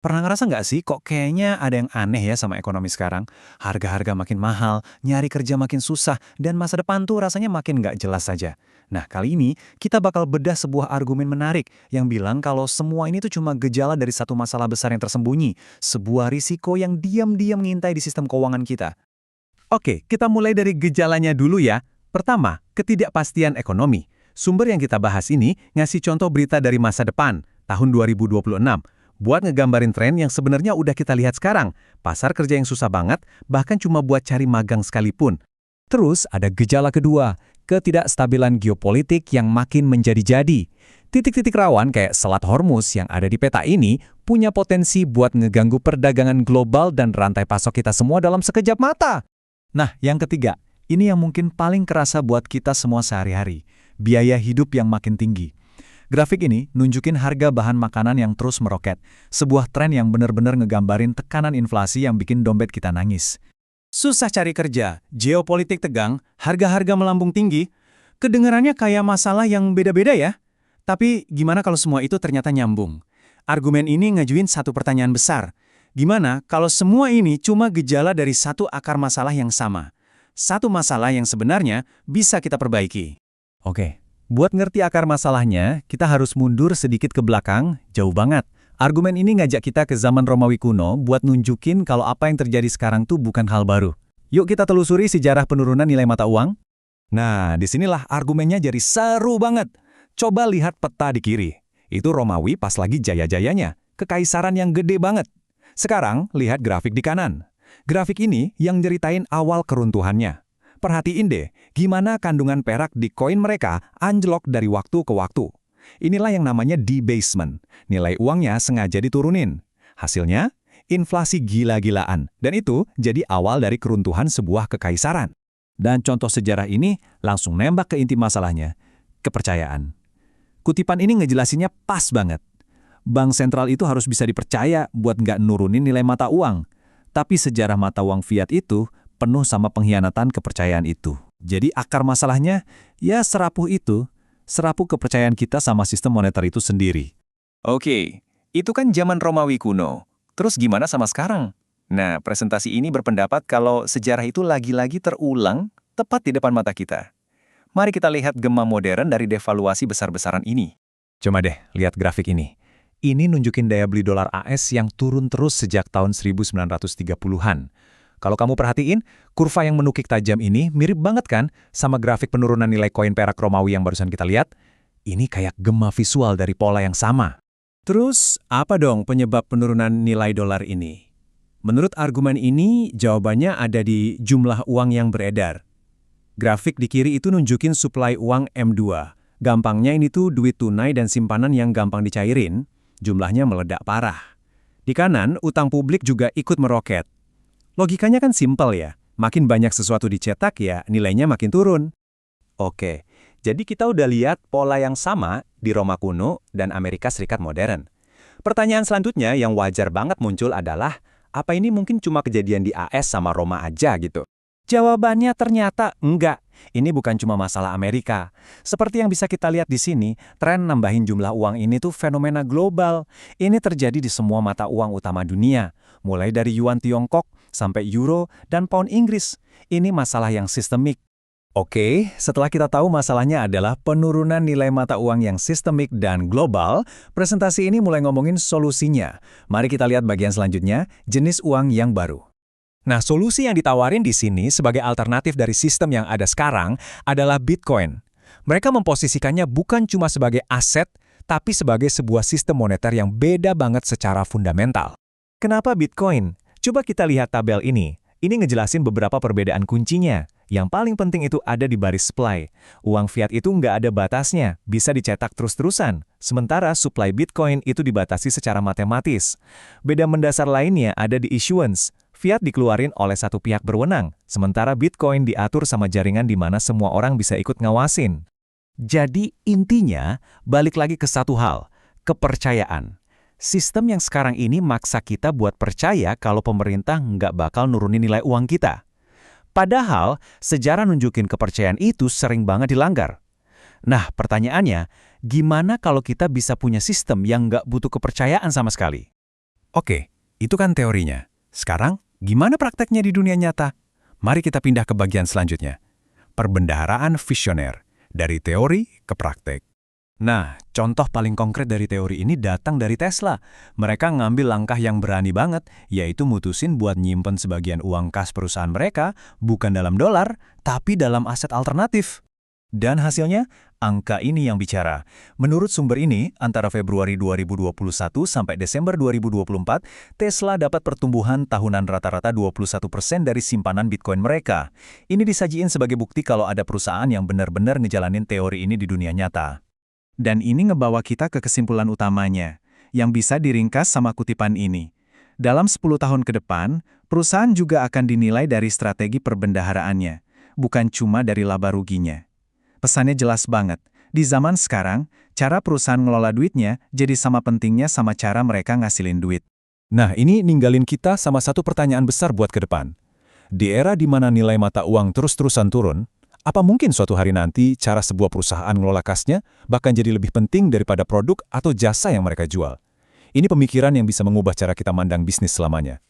Pernah ngerasa nggak sih kok kayaknya ada yang aneh ya sama ekonomi sekarang? Harga-harga makin mahal, nyari kerja makin susah, dan masa depan tuh rasanya makin nggak jelas saja. Nah, kali ini kita bakal bedah sebuah argumen menarik yang bilang kalau semua ini tuh cuma gejala dari satu masalah besar yang tersembunyi, sebuah risiko yang diam-diam ngintai di sistem keuangan kita. Oke, kita mulai dari gejalanya dulu ya. Pertama, ketidakpastian ekonomi. Sumber yang kita bahas ini ngasih contoh berita dari masa depan, tahun 2026. Buat ngegambarin tren yang sebenarnya udah kita lihat sekarang. Pasar kerja yang susah banget, bahkan cuma buat cari magang sekalipun. Terus ada gejala kedua, ketidakstabilan geopolitik yang makin menjadi-jadi. Titik-titik rawan kayak Selat Hormuz yang ada di peta ini punya potensi buat ngeganggu perdagangan global dan rantai pasok kita semua dalam sekejap mata. Nah, yang ketiga, ini yang mungkin paling kerasa buat kita semua sehari-hari, biaya hidup yang makin tinggi. Grafik ini nunjukin harga bahan makanan yang terus meroket, sebuah tren yang benar-benar ngegambarin tekanan inflasi yang bikin dompet kita nangis. Susah cari kerja, geopolitik tegang, harga-harga melambung tinggi, kedengarannya kayak masalah yang beda-beda ya. Tapi gimana kalau semua itu ternyata nyambung? Argumen ini ngajuin satu pertanyaan besar. Gimana kalau semua ini cuma gejala dari satu akar masalah yang sama? Satu masalah yang sebenarnya bisa kita perbaiki. Oke, buat ngerti akar masalahnya, kita harus mundur sedikit ke belakang, jauh banget. Argumen ini ngajak kita ke zaman Romawi kuno buat nunjukin kalau apa yang terjadi sekarang tuh bukan hal baru. Yuk kita telusuri sejarah penurunan nilai mata uang. Nah, disinilah argumennya jadi seru banget. Coba lihat peta di kiri. Itu Romawi pas lagi jaya-jayanya, kekaisaran yang gede banget. Sekarang, lihat grafik di kanan. Grafik ini yang nyeritain awal keruntuhannya. Perhatiin deh, gimana kandungan perak di koin mereka anjlok dari waktu ke waktu. Inilah yang namanya debasement. Nilai uangnya sengaja diturunin. Hasilnya, inflasi gila-gilaan. Dan itu jadi awal dari keruntuhan sebuah kekaisaran. Dan contoh sejarah ini langsung nembak ke inti masalahnya, kepercayaan. Kutipan ini ngejelasinnya pas banget. Bank sentral itu harus bisa dipercaya buat nggak nurunin nilai mata uang. Tapi sejarah mata uang fiat itu penuh sama pengkhianatan kepercayaan itu. Jadi akar masalahnya, ya serapuh itu. Serapuh kepercayaan kita sama sistem moneter itu sendiri. Oke, itu kan zaman Romawi kuno. Terus gimana sama sekarang? Nah, presentasi ini berpendapat kalau sejarah itu lagi-lagi terulang tepat di depan mata kita. Mari kita lihat gema modern dari devaluasi besar-besaran ini. Coba deh, lihat grafik ini. Ini nunjukin daya beli dolar AS yang turun terus sejak tahun 1930-an. Kalau kamu perhatiin, kurva yang menukik tajam ini mirip banget kan sama grafik penurunan nilai koin perak Romawi yang barusan kita lihat? Ini kayak gema visual dari pola yang sama. Terus, apa dong penyebab penurunan nilai dolar ini? Menurut argumen ini, jawabannya ada di jumlah uang yang beredar. Grafik di kiri itu nunjukin suplai uang M2. Gampangnya ini tuh duit tunai dan simpanan yang gampang dicairin, jumlahnya meledak parah. Di kanan, utang publik juga ikut meroket. Logikanya kan simpel ya, makin banyak sesuatu dicetak ya nilainya makin turun. Oke, jadi kita udah lihat pola yang sama di Roma kuno dan Amerika Serikat modern. Pertanyaan selanjutnya yang wajar banget muncul adalah, apa ini mungkin cuma kejadian di AS sama Roma aja gitu? Jawabannya ternyata enggak. Ini bukan cuma masalah Amerika. Seperti yang bisa kita lihat di sini, tren nambahin jumlah uang ini tuh fenomena global. Ini terjadi di semua mata uang utama dunia, mulai dari yuan Tiongkok sampai euro dan pound Inggris. Ini masalah yang sistemik. Oke, setelah kita tahu masalahnya adalah penurunan nilai mata uang yang sistemik dan global, presentasi ini mulai ngomongin solusinya. Mari kita lihat bagian selanjutnya, jenis uang yang baru. Nah, solusi yang ditawarin di sini sebagai alternatif dari sistem yang ada sekarang adalah Bitcoin. Mereka memposisikannya bukan cuma sebagai aset, tapi sebagai sebuah sistem moneter yang beda banget secara fundamental. Kenapa Bitcoin? Coba kita lihat tabel ini. Ini ngejelasin beberapa perbedaan kuncinya. Yang paling penting itu ada di baris supply. Uang fiat itu nggak ada batasnya, bisa dicetak terus-terusan. Sementara supply Bitcoin itu dibatasi secara matematis. Beda mendasar lainnya ada di issuance. Fiat dikeluarin oleh satu pihak berwenang, sementara Bitcoin diatur sama jaringan di mana semua orang bisa ikut ngawasin. Jadi intinya, balik lagi ke satu hal, kepercayaan. Sistem yang sekarang ini maksa kita buat percaya kalau pemerintah nggak bakal nurunin nilai uang kita. Padahal, sejarah nunjukin kepercayaan itu sering banget dilanggar. Nah, pertanyaannya, gimana kalau kita bisa punya sistem yang nggak butuh kepercayaan sama sekali? Oke, itu kan teorinya. Sekarang, gimana prakteknya di dunia nyata? Mari kita pindah ke bagian selanjutnya. Perbendaharaan visioner, dari teori ke praktek. Nah, contoh paling konkret dari teori ini datang dari Tesla. Mereka ngambil langkah yang berani banget, yaitu mutusin buat nyimpen sebagian uang kas perusahaan mereka, bukan dalam dolar, tapi dalam aset alternatif. Dan hasilnya, angka ini yang bicara. Menurut sumber ini, antara Februari 2021 sampai Desember 2024, Tesla dapat pertumbuhan tahunan rata-rata 21% dari simpanan Bitcoin mereka. Ini disajiin sebagai bukti kalau ada perusahaan yang benar-benar ngejalanin teori ini di dunia nyata. Dan ini ngebawa kita ke kesimpulan utamanya, yang bisa diringkas sama kutipan ini. Dalam 10 tahun ke depan, perusahaan juga akan dinilai dari strategi perbendaharaannya, bukan cuma dari laba ruginya. Pesannya jelas banget, di zaman sekarang, cara perusahaan ngelola duitnya jadi sama pentingnya sama cara mereka ngasilin duit. Nah, ini ninggalin kita sama satu pertanyaan besar buat ke depan. Di era di mana nilai mata uang terus-terusan turun, apa mungkin suatu hari nanti cara sebuah perusahaan ngelola kasnya bahkan jadi lebih penting daripada produk atau jasa yang mereka jual? Ini pemikiran yang bisa mengubah cara kita mandang bisnis selamanya.